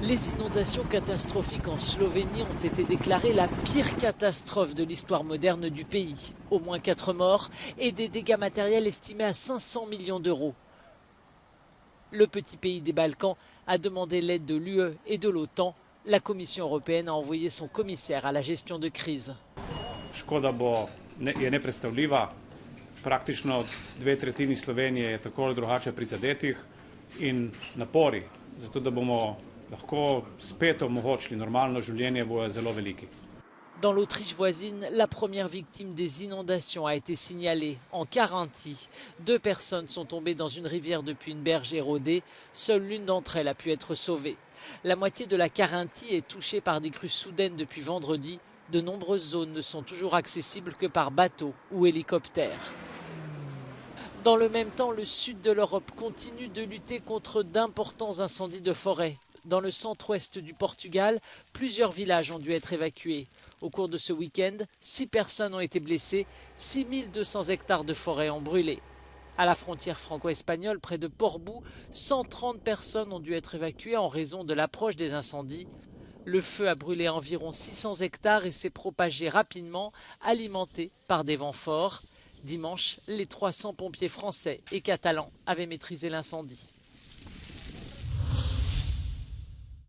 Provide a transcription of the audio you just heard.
Les inondations catastrophiques en Slovénie ont été déclarées la pire catastrophe de l'histoire moderne du pays. Au moins 4 morts et des dégâts matériels estimés à 500 millions d'euros. Le petit pays des Balkans a demandé l'aide de l'UE et de l'OTAN. La Commission européenne a envoyé son commissaire à la gestion de crise. Škoda je nepredstavljiva. Praktično 2/3 Slovenije je tako ali drugače prizadetih in napori zato da bomo lahko spet omogočili normalno življenje bojo zelo veliki. Dans l'Autriche voisine, la première victime des inondations a été signalée en Carinthie. 2 personnes sont tombées dans une rivière depuis une berge érodée. Seule l'une d'entre elles a pu être sauvée. La moitié de la Carinthie est touchée par des crues soudaines depuis vendredi. De nombreuses zones ne sont toujours accessibles que par bateau ou hélicoptère. Dans le même temps, le sud de l'Europe continue de lutter contre d'importants incendies de forêt. Dans le centre-ouest du Portugal, plusieurs villages ont dû être évacués. Au cours de ce week-end, 6 personnes ont été blessées, 6200 hectares de forêt ont brûlé. À la frontière franco-espagnole, près de Portbou, 130 personnes ont dû être évacuées en raison de l'approche des incendies. Le feu a brûlé environ 600 hectares et s'est propagé rapidement, alimenté par des vents forts. Dimanche, les 300 pompiers français et catalans avaient maîtrisé l'incendie.